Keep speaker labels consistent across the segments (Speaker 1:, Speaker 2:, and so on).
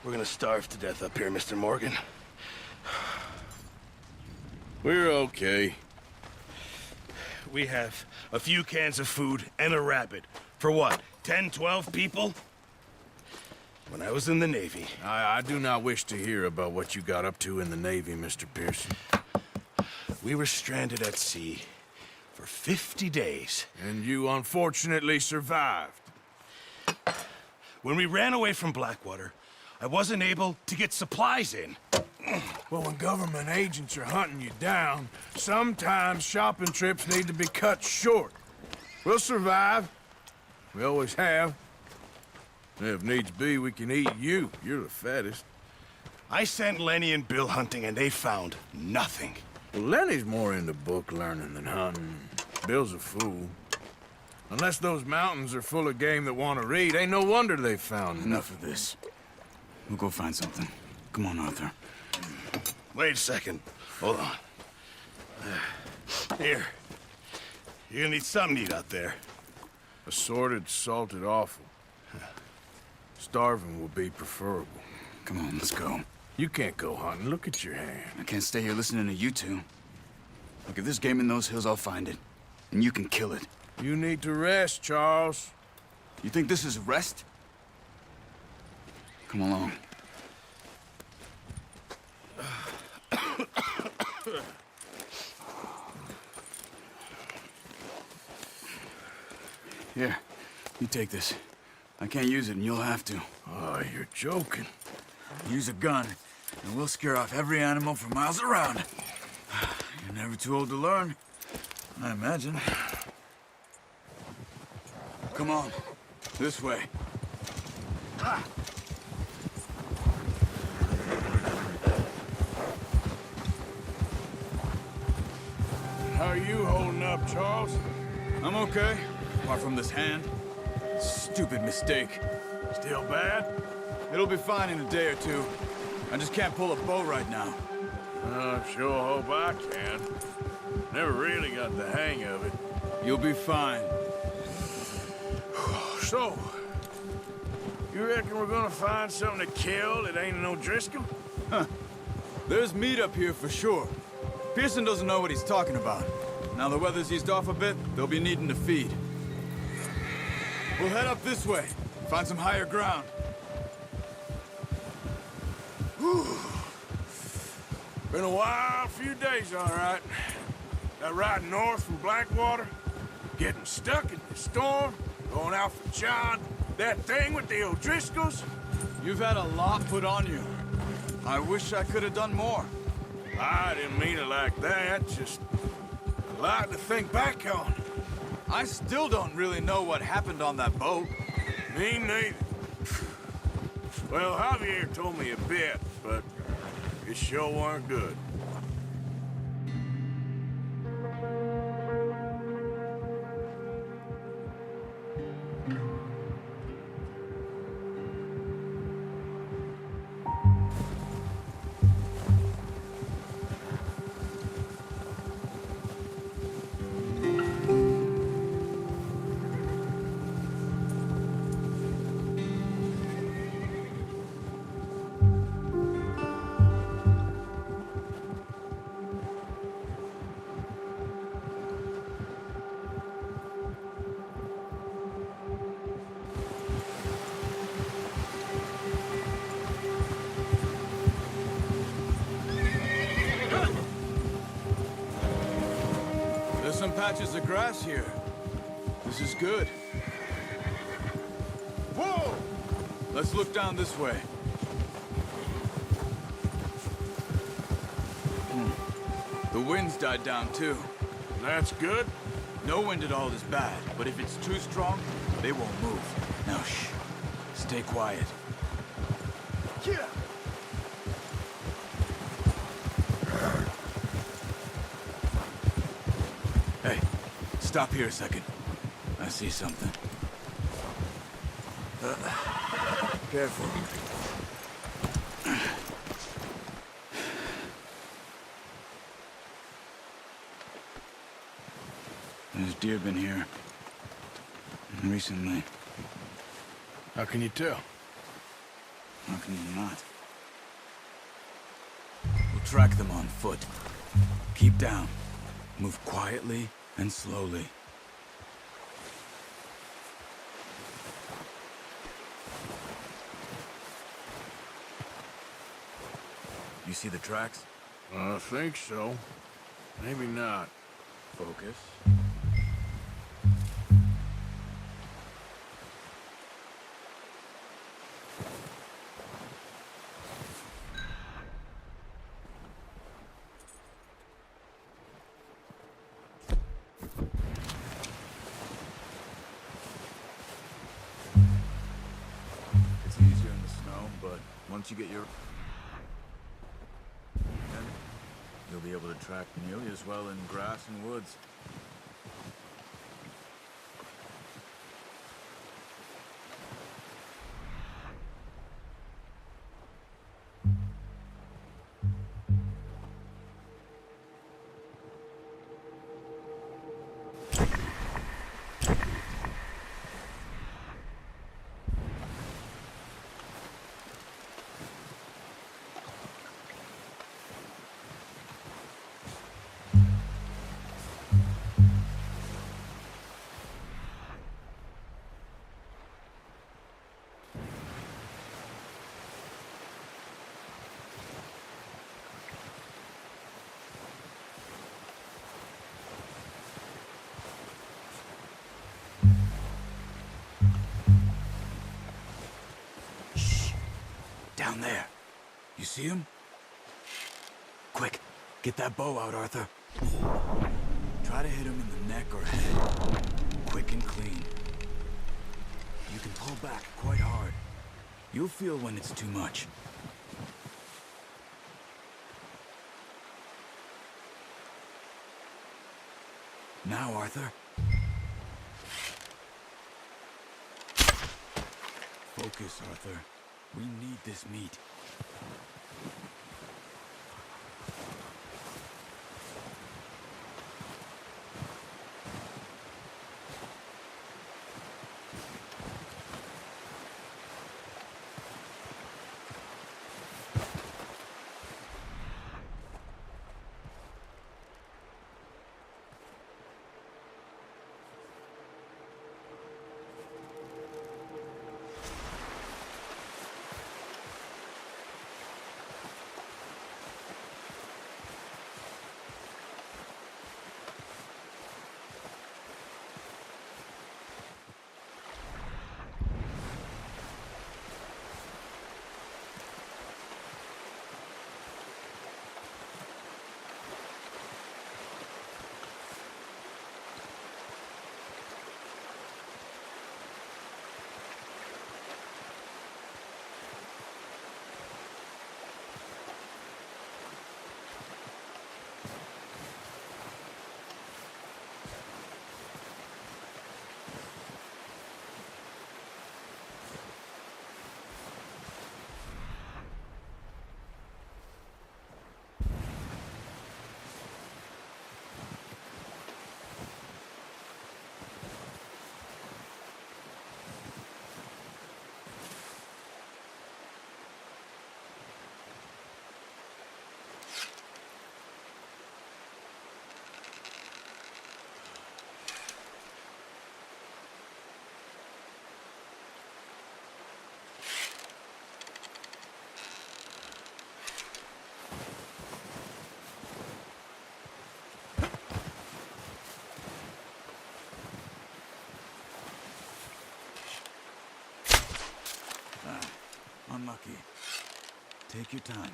Speaker 1: We're gonna starve to death up here, Mr. Morgan. We're okay. We have a few cans of food and a rabbit. For what, 10, 12 people? When I was in the Navy...
Speaker 2: I do not wish to hear about what you got up to in the Navy, Mr. Pearson.
Speaker 1: We were stranded at sea for 50 days.
Speaker 2: And you unfortunately survived.
Speaker 1: When we ran away from Blackwater, I wasn't able to get supplies in.
Speaker 2: Well, when government agents are hunting you down, sometimes shopping trips need to be cut short. We'll survive. We always have. If needs be, we can eat you. You're the fattest.
Speaker 1: I sent Lenny and Bill hunting, and they found nothing.
Speaker 2: Well, Lenny's more into book learning than hunting. Bill's a fool. Unless those mountains are full of game that want to read, ain't no wonder they found
Speaker 3: Enough of this. We'll go find something. Come on, Arthur.
Speaker 1: Wait a second. Hold on. Here. You're gonna need something to eat out there.
Speaker 2: Assorted, salted offal. Starving will be preferable.
Speaker 3: Come on, let's go.
Speaker 2: You can't go hunting. Look at your hand.
Speaker 3: I can't stay here listening to you two. Look, if there's game in those hills, I'll find it. And you can kill it.
Speaker 2: You need to rest, Charles.
Speaker 3: You think this is rest? Come along. Here, you take this. I can't use it, and you'll have to.
Speaker 2: Oh, you're joking.
Speaker 3: Use a gun, and we'll scare off every animal for miles around. You're never too old to learn, I imagine. Come on, this way.
Speaker 2: How are you holding up, Charles?
Speaker 3: I'm okay, apart from this hand. Stupid mistake.
Speaker 2: Still bad?
Speaker 3: It'll be fine in a day or two. I just can't pull a bow right now.
Speaker 2: I sure hope I can. Never really got the hang of it.
Speaker 3: You'll be fine.
Speaker 2: So, you reckon we're gonna find something to kill that ain't no Driscoll?
Speaker 3: There's meat up here for sure. Pearson doesn't know what he's talking about. Now the weather's eased off a bit, they'll be needing to feed. We'll head up this way, find some higher ground.
Speaker 2: Whew. Been a wild few days, all right. That ride north from Blackwater, getting stuck in the storm, going out for John, that thing with the O'Driscolls.
Speaker 3: You've had a lot put on you. I wish I could have done more.
Speaker 2: I didn't mean it like that, just a lot to think back on.
Speaker 3: I still don't really know what happened on that boat.
Speaker 2: Me neither. Well, Javier told me a bit, but it sure weren't good.
Speaker 3: Some patches of grass here. This is good. Whoa! Let's look down this way. The wind's died down too.
Speaker 2: That's good.
Speaker 3: No wind at all is bad, but if it's too strong, they won't move. Now shh. Stay quiet. Yeah. Hey, stop here a second. I see something. Careful. There's deer been here. Recently.
Speaker 2: How can you tell?
Speaker 3: How can you not? We'll track them on foot. Keep down. Move quietly and slowly. You see the tracks?
Speaker 2: I think so. Maybe not.
Speaker 3: Focus. It's easier in the snow, but once you get your... you'll be able to track nearly as well in grass and woods. Down there. You see him? Quick, get that bow out, Arthur. Try to hit him in the neck or head. Quick and clean. You can pull back quite hard. You'll feel when it's too much. Now, Arthur. Focus, Arthur. We need this meat. Unlucky. Take your time.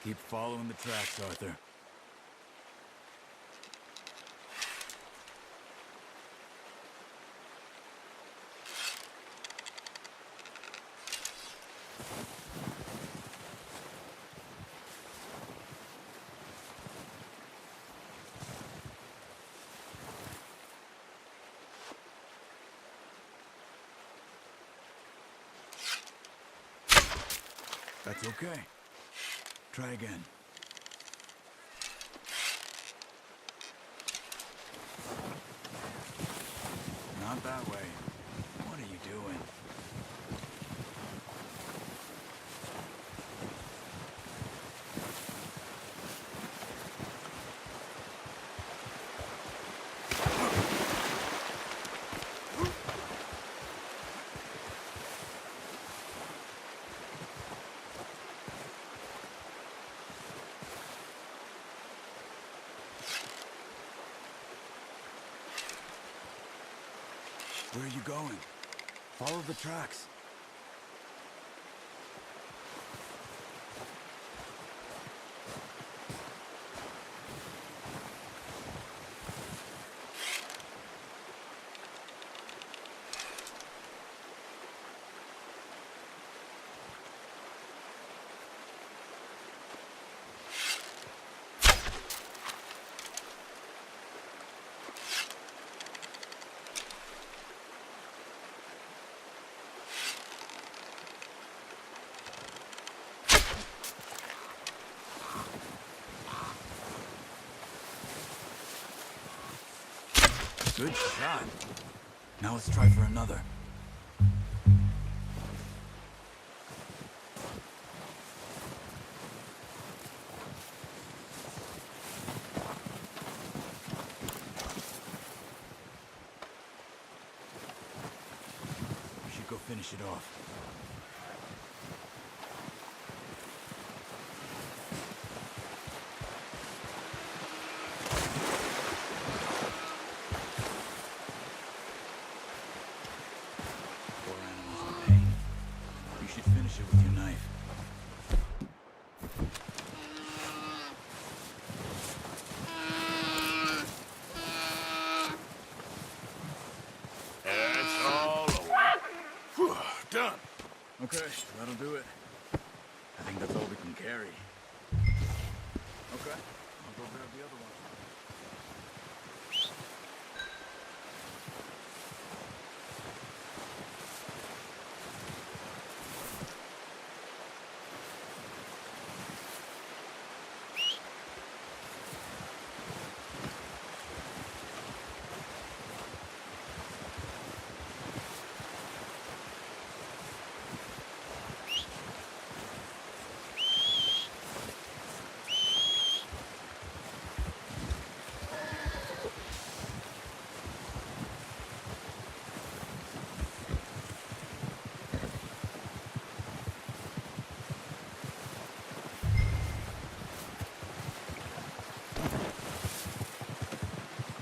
Speaker 3: Keep following the tracks, Arthur. That's okay. Try again. Not that way. What are you doing? Where are you going? Follow the tracks. Good shot. Now let's try for another. We should go finish it off. With your knife.
Speaker 1: That's all over. Whew, done.
Speaker 3: Okay, that'll do it. I think that's all we can carry. Okay, I'll go grab the other one.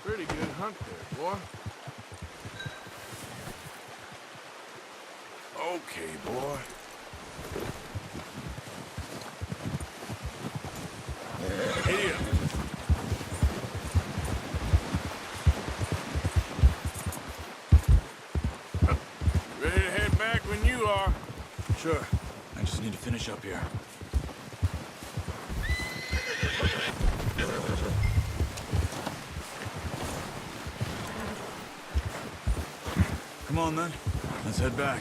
Speaker 2: Pretty good hunt there, boy. Okay, boy.
Speaker 1: Here.
Speaker 2: Ready to head back when you are.
Speaker 3: Sure. I just need to finish up here. Come on, then. Let's head back.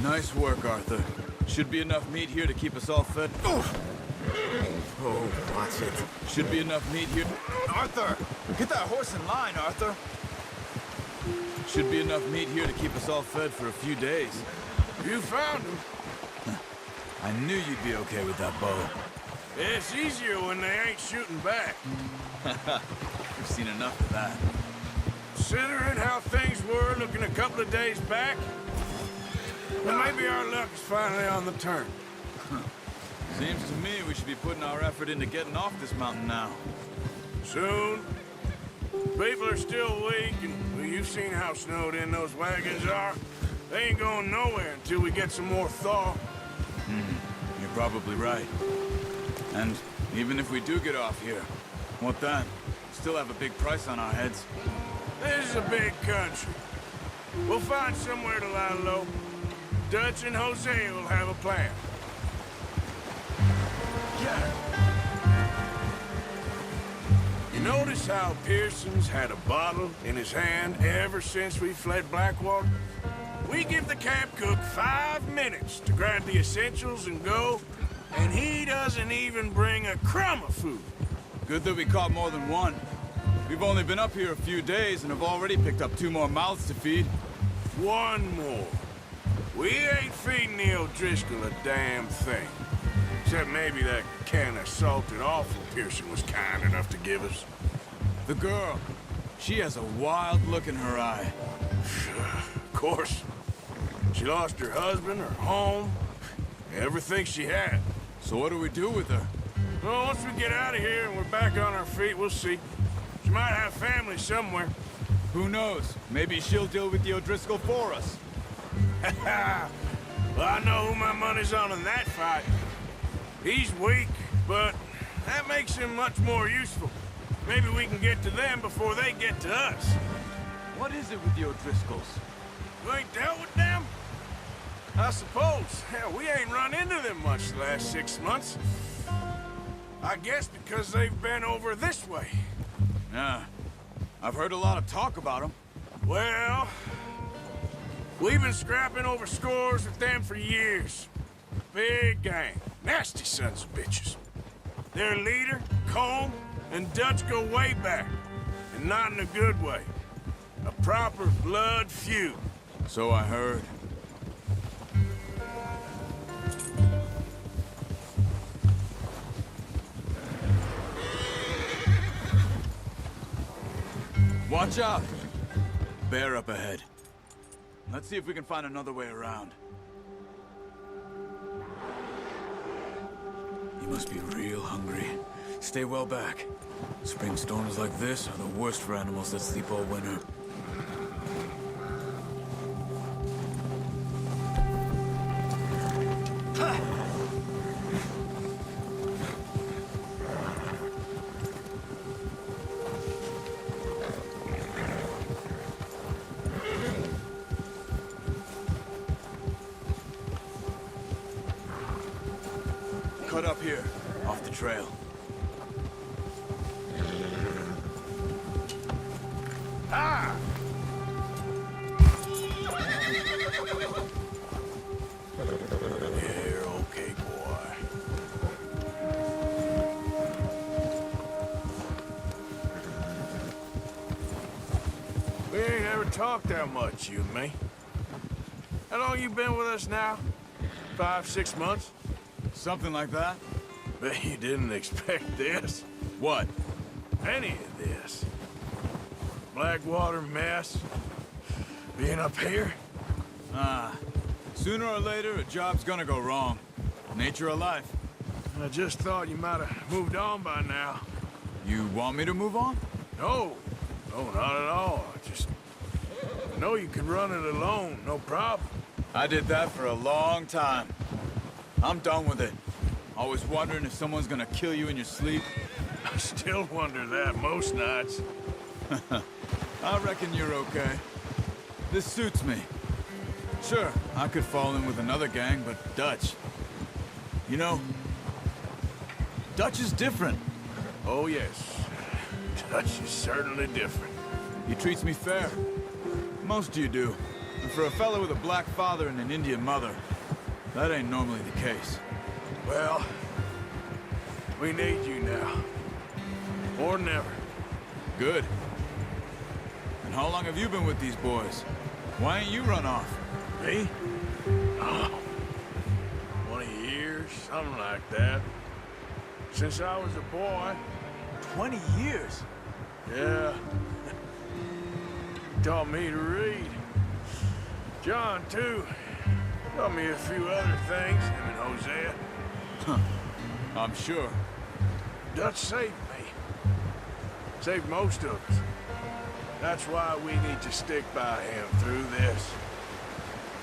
Speaker 3: Nice work, Arthur. Should be enough meat here to keep us all fed.
Speaker 2: Oh, watch it.
Speaker 3: Should be enough meat here.
Speaker 2: Arthur!
Speaker 3: Get that horse in line, Arthur. Should be enough meat here to keep us all fed for a few days.
Speaker 2: You found him.
Speaker 3: I knew you'd be okay with that bow.
Speaker 2: It's easier when they ain't shooting back.
Speaker 3: We've seen enough of that.
Speaker 2: Considering how things were looking a couple of days back, well, maybe our luck is finally on the turn.
Speaker 3: Seems to me we should be putting our effort into getting off this mountain now.
Speaker 2: Soon. People are still weak, and well, you've seen how snowed in those wagons are. They ain't going nowhere until we get some more thaw.
Speaker 3: You're probably right. And even if we do get off here, what then? Still have a big price on our heads.
Speaker 2: This is a big country. We'll find somewhere to lie low. Dutch and Jose will have a plan.
Speaker 3: Yeah.
Speaker 2: You Notice how Pearson's had a bottle in his hand ever since we fled Blackwater? We give the camp cook 5 minutes to grab the essentials and go, and he doesn't even bring a crumb of food.
Speaker 3: Good that we caught more than one. We've only been up here a few days and have already picked up 2 more mouths to feed.
Speaker 2: 1 more. We ain't feeding the O'Driscoll a damn thing. Except maybe that can of salted offal Pearson was kind enough to give us.
Speaker 3: The girl, she has a wild look in her eye.
Speaker 2: Of course. She lost her husband, her home, everything she had.
Speaker 3: So what do we do with her?
Speaker 2: Well, once we get out of here and we're back on our feet, we'll see. She might have family somewhere.
Speaker 3: Who knows? Maybe she'll deal with the O'Driscoll for us.
Speaker 2: Well, I know who my money's on in that fight. He's weak, but that makes him much more useful. Maybe we can get to them before they get to us.
Speaker 3: What is it with the O'Driscolls?
Speaker 2: You ain't dealt with them? I suppose. Hell, we ain't run into them much the last 6 months. I guess because they've been over this way.
Speaker 3: Yeah. I've heard a lot of talk about them.
Speaker 2: Well, we've been scrapping over scores with them for years. Big gang. Nasty sons of bitches. Their leader, Combe, and Dutch go way back. And not in a good way. A proper blood feud.
Speaker 3: So I heard. Watch out! Bear up ahead. Let's see if we can find another way around. You must be real hungry. Stay well back. Spring storms like this are the worst for animals that sleep all winter. Cut up here, off the trail.
Speaker 2: Ah! You're okay, boy. We ain't ever talked that much, you and me. How long you been with us now? 5, 6 months?
Speaker 3: Something like that?
Speaker 2: Bet you didn't expect this.
Speaker 3: What?
Speaker 2: Any of this. Blackwater mess. Being up here.
Speaker 3: Sooner or later, a job's gonna go wrong. Nature of life.
Speaker 2: I just thought you might have moved on by now.
Speaker 3: You want me to move on?
Speaker 2: No. No, not at all. I know you could run it alone, no problem.
Speaker 3: I did that for a long time. I'm done with it. Always wondering if someone's gonna kill you in your sleep.
Speaker 2: I still wonder that most nights.
Speaker 3: I reckon you're okay. This suits me. Sure, I could fall in with another gang, but Dutch... You know, Dutch is different.
Speaker 2: Oh, yes. Dutch is certainly different.
Speaker 3: He treats me fair. Most of you do. And for a fella with a black father and an Indian mother, that ain't normally the case.
Speaker 2: Well, we need you now. More than ever.
Speaker 3: Good. And how long have you been with these boys? Why ain't you run off?
Speaker 2: Me? Oh, 20 years, something like that. Since I was a boy.
Speaker 3: 20 years?
Speaker 2: Yeah. Taught me to read. John, too. Taught me a few other things, him and Hosea.
Speaker 3: Huh. I'm sure.
Speaker 2: Dutch saved me. Saved most of us. That's why we need to stick by him through this.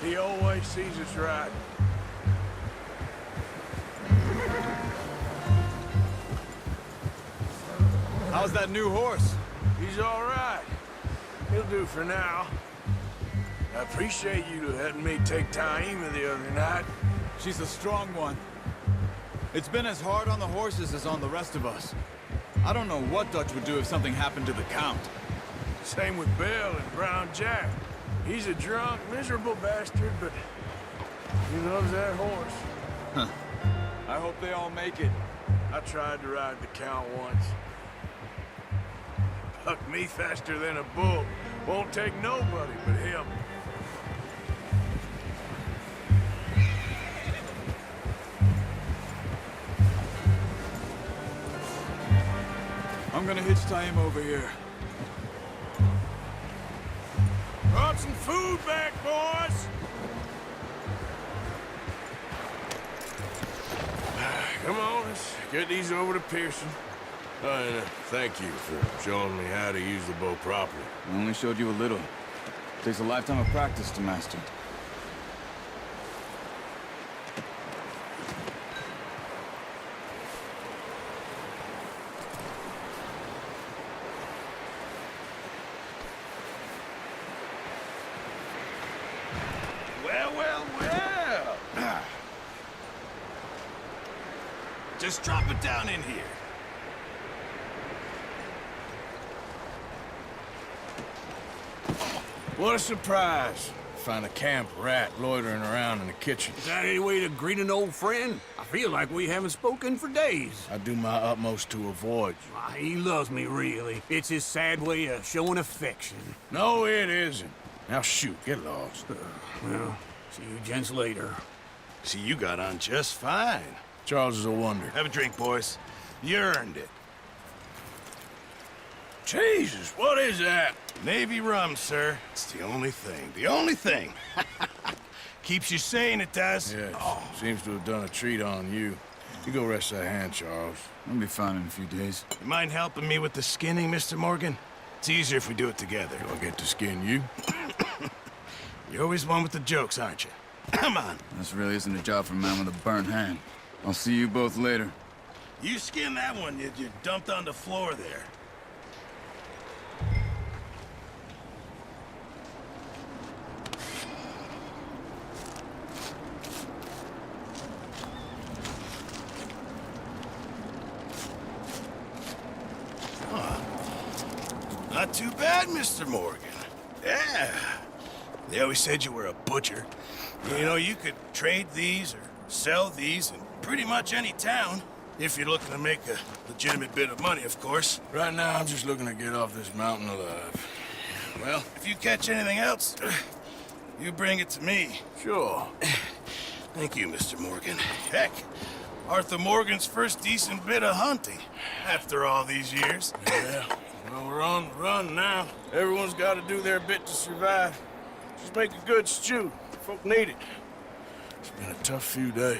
Speaker 2: He always sees us right.
Speaker 3: How's that new horse?
Speaker 2: He's all right. He'll do for now. I appreciate you letting me take Taima the other night.
Speaker 3: She's a strong one. It's been as hard on the horses as on the rest of us. I don't know what Dutch would do if something happened to the Count.
Speaker 2: Same with Bill and Brown Jack. He's a drunk, miserable bastard, but he loves that horse.
Speaker 3: Huh. I hope they all make it.
Speaker 2: I tried to ride the Count once. Bucked me faster than a bull. Won't take nobody but him.
Speaker 3: I'm gonna hitch tie him over here.
Speaker 2: Brought some food back, boys! Come on, let's get these over to Pearson. And thank you for showing me how to use the bow properly.
Speaker 3: I only showed you a little. Takes a lifetime of practice to master.
Speaker 1: Well, well, well. Just drop it down in here.
Speaker 2: What a surprise. Find a camp rat loitering around in the kitchen.
Speaker 4: Is that any way to greet an old friend? I feel like we haven't spoken for days.
Speaker 2: I do my utmost to avoid you.
Speaker 4: Ah, he loves me, really. It's his sad way of showing affection.
Speaker 2: No, it isn't. Now shoot, get lost.
Speaker 4: Well, see you gents later.
Speaker 1: See, you got on just fine.
Speaker 2: Charles is a wonder.
Speaker 1: Have a drink, boys. You earned it.
Speaker 2: Jesus, what is that?
Speaker 1: Navy rum, sir. It's the only thing. The only thing. Keeps you sane, it does.
Speaker 2: Yes, seems to have done a treat on you. You go rest that hand, Charles.
Speaker 3: I'll be fine in a few days.
Speaker 1: You mind helping me with the skinning, Mr. Morgan? It's easier if we do it together.
Speaker 2: Do I get to skin you?
Speaker 1: You're always one with the jokes, aren't you? Come on.
Speaker 3: This really isn't a job for a man with a burnt hand. I'll see you both later.
Speaker 1: You skin that one you dumped on the floor there. Not too bad, Mr. Morgan. Yeah. They always said you were a butcher. You know, you could trade these or sell these in pretty much any town. If you're looking to make a legitimate bit of money, of course.
Speaker 2: Right now, I'm just looking to get off this mountain alive.
Speaker 1: Well, if you catch anything else, you bring it to me.
Speaker 2: Sure.
Speaker 1: Thank you, Mr. Morgan. Heck, Arthur Morgan's first decent bit of hunting after all these years.
Speaker 2: Yeah. Well, we're on the run now. Everyone's got to do their bit to survive. Just make a good stew. Folk need it. It's been a tough few days.